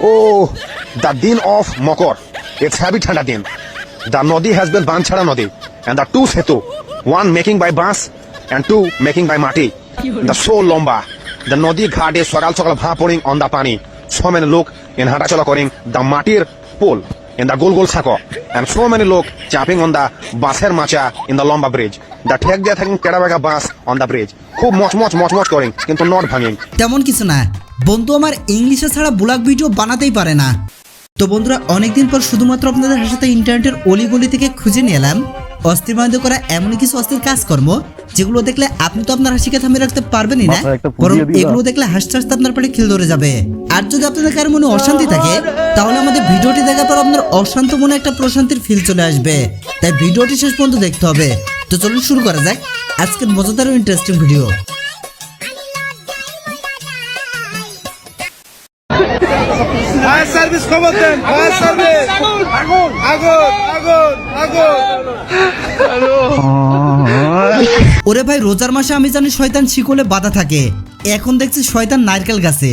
Oh, the din of Mokor. It's heavy thanda din. The Nodi has been Banchara Nodi. And the two Setu, one making by Bas and two making by Mati. The so lomba. The Nodi Ghat is Swaral Sokal Bha on the Pani. So many look in Hatachola calling the Matir pole in the Gol Sako. And so many look jumping on the Baser Macha in the Lomba bridge. The Tek they are taking Kerabaga bus on the bridge. খুব মচ করেন কিন্তু not ভাঙেন। তেমন কিছু না, বন্ধু আমার ইংলিশে ছাড়া ব্লগ ভিডিও বানাতেই পারে না। তো বন্ধুরা, অনেকদিন পর শুধুমাত্র আপনাদের সাথে ইন্টারনেটের অলিগলি থেকে খুঁজে নিয়ে এলাম অস্থির বান্ধব করা এমন কিছু অস্থির কাজকর্ম যেগুলো দেখলে আপনি তো আপনার হাসিকে থামিয়ে রাখতে পারবেনই না, বরং এগুলো দেখলে হাসতে হাসতে আপনার পেটে খিল ধরে যাবে। আর যদি আপনাদের কারো মনে অশান্তি থাকে তাহলে আমাদের ভিডিওটি দেখার পর আপনার অশান্ত মনে একটা প্রশান্তির ফিল চলে আসবে। তাই ভিডিওটি শেষ পর্যন্ত দেখতে হবে। তো চলুন শুরু করা যাক আজকের মজাদার ও ইন্টারেস্টিং ভিডিও। ফায়ার সার্ভিস খবর দেন, ফায়ার সার্ভিস। আগুন আগুন আগুন আগুন। ওরে ভাই, রোজার মাসে আমি জানি শয়তান শিকলে বাধা থাকে, এখন দেখছি শয়তান নারকেল গাছে।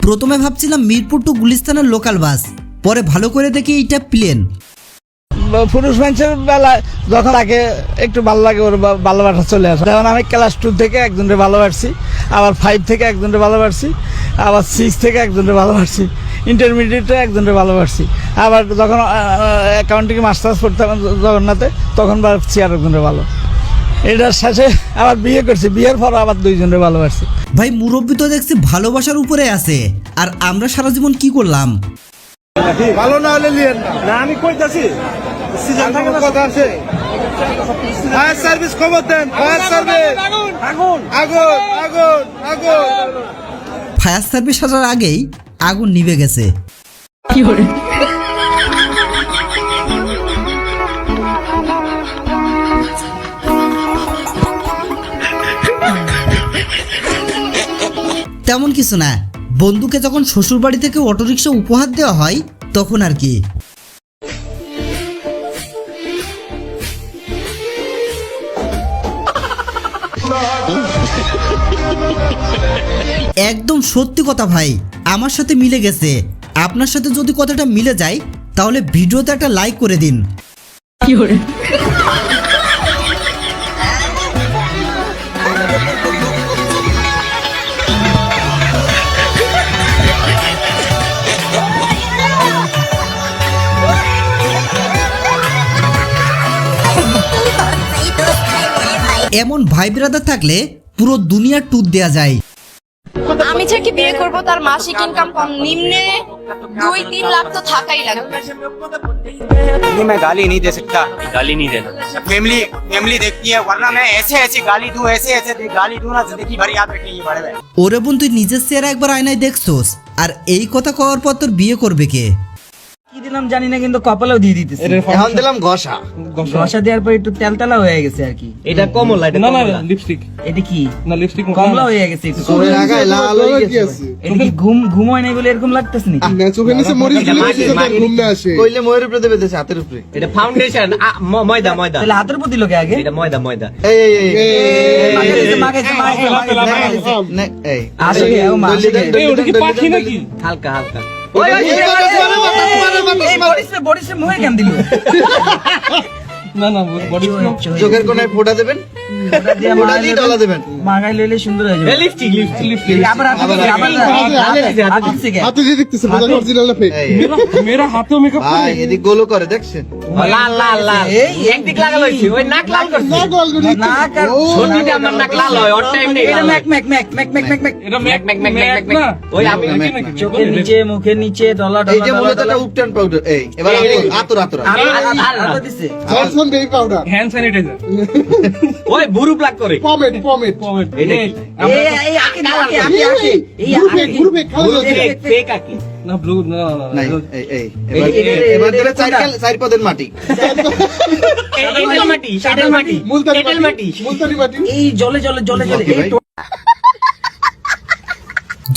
প্রথমে ভাবছিলাম মিরপুর টু গুলিস্তানের লোকাল বাস, পরে ভালো করে দেখি এটা প্লেন। পুরুষ মানুষের বেলা যখন তাকে একটু ভালো লাগে ওর ভালোবাসা চলে আসে। যেমন আমি ক্লাস 2 থেকে একজনকে ভালোবাসছি, আবার 5 থেকে একজনকে ভালোবাসছি, আবার 6 থেকে একজনকে ভালোবাসছি, ইন্টারমিডিয়েটে একজনকে ভালোবাসছি, আবার যখন অ্যাকাউন্টিং মাস্টার্স পড়তাম জগন্নাথে তখন ভাবছি আর একজনকে ভালো। এটার শেষে আবার বিয়ে করছি, বিয়ের পর আবার 2 জনকে ভালোবাসছি। ভাই মুরব্বি তো দেখছি ভালোবাসার উপরে আছে, আর আমরা সারা জীবন কি করলাম? ভালো না হলে লিয়েন না, আমি কইতাছি সিজন থেকে কথা আছে। ফায়ার সার্ভিস খবর দেন, ফায়ার সার্ভিস। আগুন আগুন আগুন আগুন। ফায়ার সার্ভিস আসার আগেই আগুন নিভে গেছে। তেমন কিছু না, বন্ধুকে যখন শ্বশুর বাড়ি থেকে অটোরিকশা উপহার দেওয়া হয় তখন আর কি। একদম সত্যি কথা ভাই, আমার সাথে মিলে গেছে। আপনার সাথে যদি কথাটা মিলে যায় তাহলে ভিডিওতে একটা লাইক করে দিন। এমন ভাই ব্রাদার থাকলে পুরো দুনিয়ার ট্যুর দেয়া যায়। আমি যাকে বিয়ে করব তার মাসিক ইনকাম কম নিম্নে 2-3 লাখ তো থাকাই লাগবে। मैं गाली नहीं दे सकता, गाली नहीं देना। फैमिली देखती है, वरना मैं ऐसे गाली दूं, ऐसे गाली दूं ना, जिंदगी भर याद रखेंगे बड़े भाई। ওরে বোন, তুই নিজের চেহারা একবার আয়নায় দেখছোস, আর এই কথা কওয়ার পর তোর বিয়ে করবে কে? কি দিলাম জানি না, কিন্তু কপালেও দিয়ে দিতেছি। এখন দিলাম ঘষা দেওয়ার পর একটু তেলতেলা হয়ে গেছে আর কি। এটা কমলা, এটা না লিপস্টিক। এটা কি না লিপস্টিক কমলা হয়ে গেছে একটু। চোখে লাগায় লাল হয়ে গেছে। এটা কি ঘুম হয় নাই বলে এরকম লাগতেছে নাকি? না, চোখে নিচে মরিচ দিলে ঘুম না আসে। কইলে ময়ের উপরে দেবে দেশে হাতের উপরে। এটা ফাউন্ডেশন, ময়দা। তাহলে হাতের প্রতি লোকে আগে এটা ময়দা। এই এই আসলে ও মাসে ওটা কি পাখি নাকি? হালকা বডিসে মুহে কেন দিল? না বডি চোখের কোণায় ফোঁটা দেবেন, ফোঁটা দিয়ে ডলা দেবেন। মাগাই লইলে সুন্দর হয়ে যাবে। লিপস্টিক। আবার হাতে যে দেখতেছেন বোঝা অরিজিনাল না ফেক। মেরা হাতেও মেকআপ করে। ভাই এদিক গোলো করে দেখছেন। লাল এই একদিক লাগালো হইছে, ওই নাক লাল করছে। নাক আর ছোটটা আমার নাক লাল হয়, ওর টাইম নেই। এটা ম্যাক এটা ম্যাক না। ওই আমি নাকি চোখের নিচে, মুখের নিচে, ডলা এই যে মূলত এটা উপটান পাউডার। এই এবার আতর আতর দিছে। Johnson baby powder, hand sanitiser. ওই বুরু প্লাগ করে। পমেট এটা এই আকি গুরুবে ফেক আকি। না ব্লু না নাই এবার ধরে চার পদের মাটি এঁটেল মাটি, এঁটেল মাটি, এঁটেল মাটি, এই জলে জলে জলে জলে Okay, ভাই।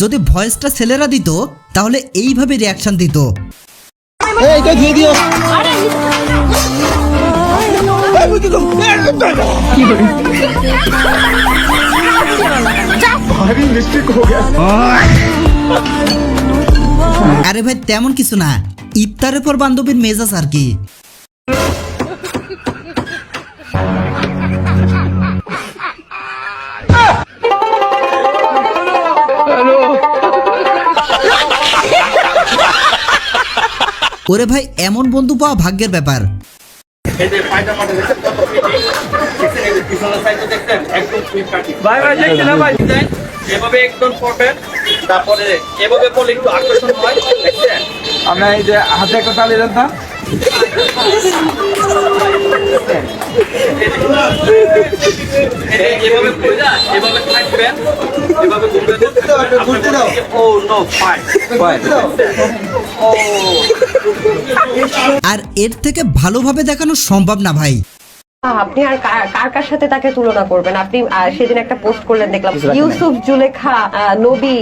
যদি ভয়েসটা ছেলেরা দিত তাহলে এইভাবে রিয়াকশন দিত। এইটা দিয়ে দিও আরে ভাই তেমন কিছু না, ইফতারের পর বান্ধবীর মেজাজ আর কি। ওরে ভাই এমন বন্ধু পাওয়া ভাগ্যের ব্যাপার। ভাই ভাই দেখছেন না ভাই এভাবে একদম পারফেক্ট তারপরে এভাবে বলে একটু আকর্ষণ হয় দেখছেন আমরা এই যে হাতে একটা তালি দেন না এভাবে পড়ে যায় এভাবে থাকবেন এভাবে ঘুরবে ও নো ফাইন আর এর থেকে ভালোভাবে দেখানো সম্ভব না ভাই। আপনি আর কার কার সাথে তাকে তুলনা করবেন? আপনি সেদিন একটা পোস্ট করলেন দেখলাম, ইউসুফ জুলেখা, নবী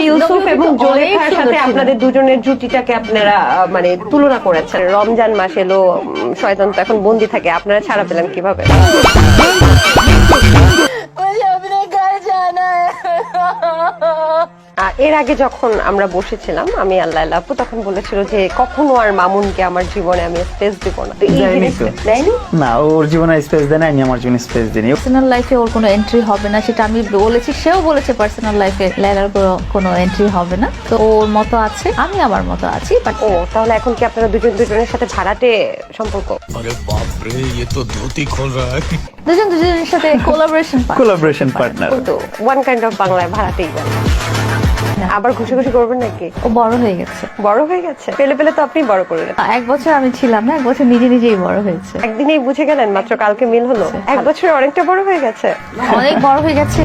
ইউসুফ এবং জুলেখার সাথে আপনাদের দুজনের জুটিটাকে আপনারা মানে তুলনা করেছেন। রমজান মাস এলো, শয়তান তো এখন বন্দি থাকে, আপনারা ছাড়া পেলেন কিভাবে? এর আগে যখন আমরা বসেছিলাম আমি আল্লাহ আপু তখন বলেছিল যে কখনো আর মামুনকে আমার জীবনে আমি স্পেস দিব না। তো এই জিনিসটা দেয়নি না, ওর জীবনে স্পেস দেয় না, আমি আমার জীবনে স্পেস দিই। পার্সোনাল লাইফে ওর কোনো এন্ট্রি হবে না, সেটা আমি বলেছি, সেও বলেছে পার্সোনাল লাইফে লাইলার কোনো এন্ট্রি হবে না। তো ওর মতো আছে, আমি আমার মতো আছি। বাট ও তাহলে এখন কি আপনারা দুজনের সাথে ভাড়াটে সম্পর্ক? দুজন দুজনের সাথে কোলাবোরেশন পার্টনার। তো ওয়ান কাইন্ড অফ বাংলায় ভাড়াটেই বলে। আবার খুশি করবেন নাকি? ও বড় হয়ে গেছে। বড় হয়ে গেছে? পেলে তো আপনি বড় করলেন। 1 বছর আমি ছিলাম না, 1 বছর নিজেই বড় হয়েছে। একদিনেই বুঝে গেলেন? মাত্র কালকে মিল হলো। 1 বছরে অনেকটা বড় হয়ে গেছে। অনেক বড় হয়ে গেছে।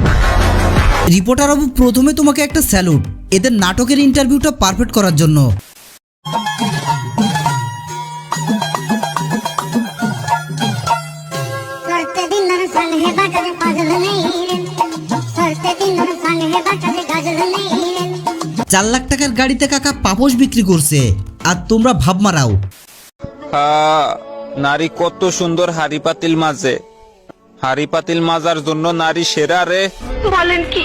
রিপোর্টার বাবু প্রথমে তোমাকে একটা স্যালুট এদের নাটকের ইন্টারভিউটা পারফেক্ট করার জন্য। চার লাখ টাকার গাড়িতে কাকা পাপোশ বিক্রি করছে আর তোমরা ভাব মারাও। নারী কত সুন্দর হাড়ি পাতিল মাঝে, হাড়ি পাতিল মাজার জন্য নারী সেরা রে। বলেন কি?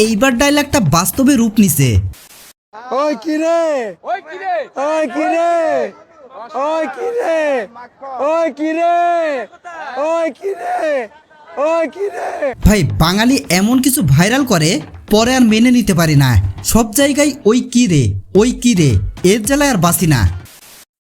এইবার ডায়লগটা বাস্তবে রূপ নিছে। ওই কি রে ওই কি রে ওই কি রে ওই কি রে ওই কি রে ওই কি রে ওই কি রে। ভাই বাঙালি এমন কিছু ভাইরাল করে পরে আর মেনে নিতে পারি না। সব জায়গায় ওই কি রে এর জ্বালায় আর বাঁচি না।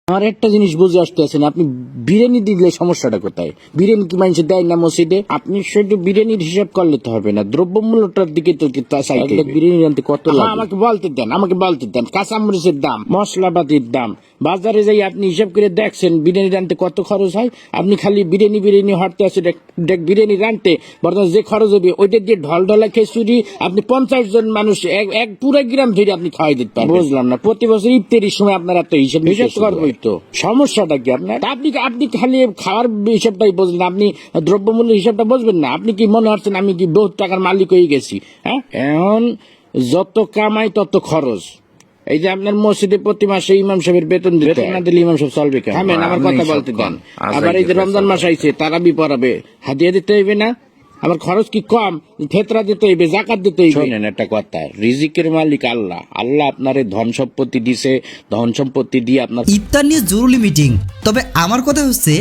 আমার একটা জিনিস বুঝে আসতে আছেন, আপনি বিরিয়ানি দিলে সমস্যাটা কোথায়? বিরিয়ানি কি মানুষ দেয় না মসজিদে? আপনি শুধু বিরিয়ানির হিসাব করলে তো হবে না, দ্রব্যমূল্যটার দিকে তো চাইতে হবে। বিরিয়ানি আনতে কত লাগে আমাকে বলতে দেন কাঁচামরিচের দাম, মশলাপাতির দাম, বাজারে যাই আপনি হিসাব করে দেখছেন বিরিয়ানি রানতে কত খরচ হয়? আপনি খালি বিরিয়ানি হটতে আছে বিরিয়ানি রানতে বর্তমানে যে খরচ হবে ওইটা দিয়ে ঢলঢলা খিচুড়ি আপনি 50 জন মানুষ এক পুরো গ্রাম ধরে আপনি খাওয়াই দিতে পারবেন। বুঝলাম না, প্রতি বছর ইফতারির সময় আপনারা তো হিসাব করবেই তো, সমস্যাটা কি আপনার? আপনি খালি খাওয়ার হিসাবটাই বুঝলেন, আপনি দ্রব্যমূল্য হিসাবটা বুঝবেন না। আপনি কি মনে হচ্ছেন আমি কি বহুত টাকার মালিক হয়ে গেছি? হ্যাঁ, এখন যত কামাই তত খরচ। এই যে আপনার মসজিদে প্রতি মাসে ইমাম সাহেবের বেতন দিতে না দিলে ইমাম সাহেব চলবে কেন? থামেন, আমার কথা বলতে দেন। আবার এই যে রমজান মাস আইছে তারাবি পড়াবে, হাদিয়া দিতে হইবে না? আমার খরচ কি কম? ফেতরা দিতে হইবে, জাকাত দিতে হইবে। শোনেন একটা কথা, রিজিকের মালিক আল্লাহ। আল্লাহ আপনারে ধন সম্পত্তি দিছে, ধন সম্পত্তি দিয়ে আপনার ইফতার নিয়ে জরুরি মিটিং। তবে আমার কথা হচ্ছে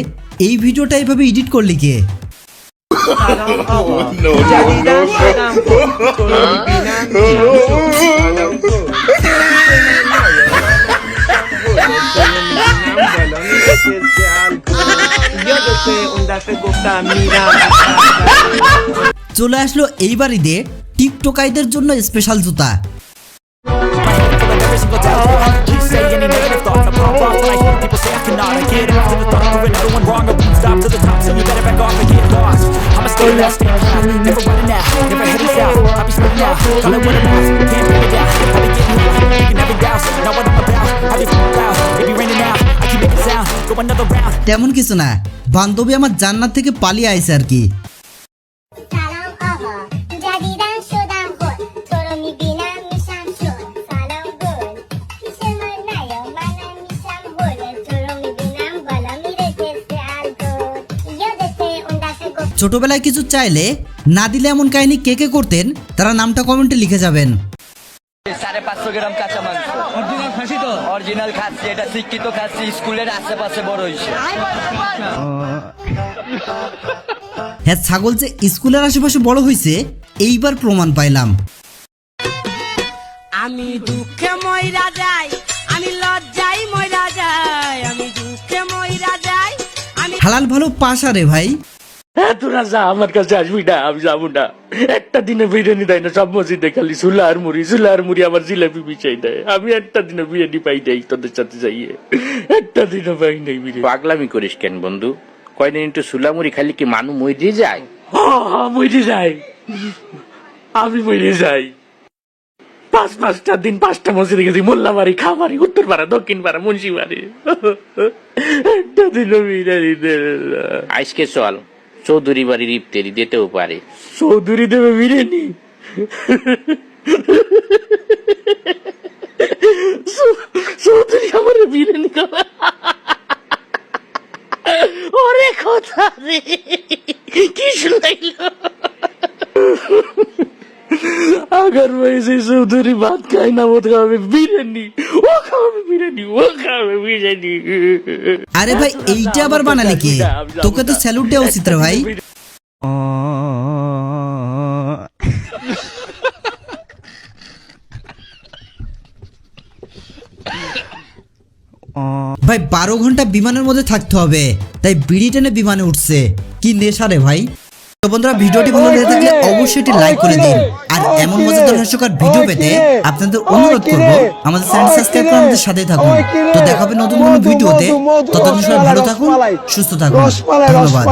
এই ভিডিওটা এইভাবে এডিট করলি কে? চলে আসলো এইবার ঈদে টিকটকাইদের জন্য স্পেশাল জুতা। Never running out, never heading south. I'll be তেমন কিছু না, বান্ধবী আমার জান্নাত থেকে পালিয়ে আইছে আর কি। ছোটবেলায় কিছু চাইলে না দিলে এমন কাহিনী কে কে করতেন তারা নামটা কমেন্টে লিখে যাবেন। 550 গ্রাম কাঁচা মাংস, অরিজিনাল খাসি তো, অরিজিনাল খাসি, এটা শিক্ষিত খাসি, স্কুলের আশেপাশে বড় হইছে। হ্যাঁ, ছাগল যে স্কুলের আশেপাশে বড় হয়েছে এইবার প্রমাণ পাইলাম। আমি দুঃখে মইরা যাই, আমি লজ্জায় মইরা যাই, আমি দুঃখে মইরা যাই, আমি হালাল ভালো পাশা রে ভাই। তোরা যা, আমার কাছে আসবি না, আমি যাবো না। একটা দিনে বিরিয়ানি দেয় না, সব মসজিদে খালি ছোলা আর মুড়ি আমার জিলাপি বিছাই দেয়। আমি একটা দিনে বিরিয়ানি পাই নাই তোদের সাথে যাইয়ে, একটা দিনও পাই নাই বিরিয়ানি। পাগলামি করিস কেন বন্ধু? কয়দিন একটু ছোলা মুড়ি খালি কি মানু মরে যায়? মরে যায়, আমি মরে যাই। 5-5টা দিন 5টা মসজিদে গেছি, মোল্লাবাড়ি, খামারি, উত্তর পাড়া, দক্ষিণ পাড়া, মুন্সিবাড়ি, একটা দিনও বিরিয়ানি দেয় না। আজকে চল চৌধুরী বাড়ির ইফতারি দিতেও পারে। চৌধুরী দেবে বিরিয়ানি? চৌধুরী আমার বিরিয়ানি খাওয়া ওরে কথা রে, কি শুনাইল? अगर वैसे चौधरी भात खाए ना वो खावे बिरयानी, ও খাবে বিরিয়ানি, ও খাবে বিরিয়ানি। আরে ভাই এইটা আবার বানালে কি? তোকে তো স্যালুট দেওয়া উচিত রে ভাই। ভাই 12 ঘন্টা বিমানের মধ্যে থাকতে হবে, তাই বিড়ি টেনে বিমানে উঠছে। কি নেশা রে ভাই। তো বন্ধুরা, ভিডিওটি ভালো লেগে থাকলে অবশ্যই এটি লাইক করে দিন। আর এমন মজাদার হাস্যকর ভিডিও পেতে আপনাদের অনুরোধ করব আমাদের চ্যানেল সাবস্ক্রাইব করে আমাদের সাথেই থাকুন। তো দেখা হবে নতুন কোনো ভিডিওতে। ততদিন সবাই ভালো থাকুন, সুস্থ থাকুন, ধন্যবাদ।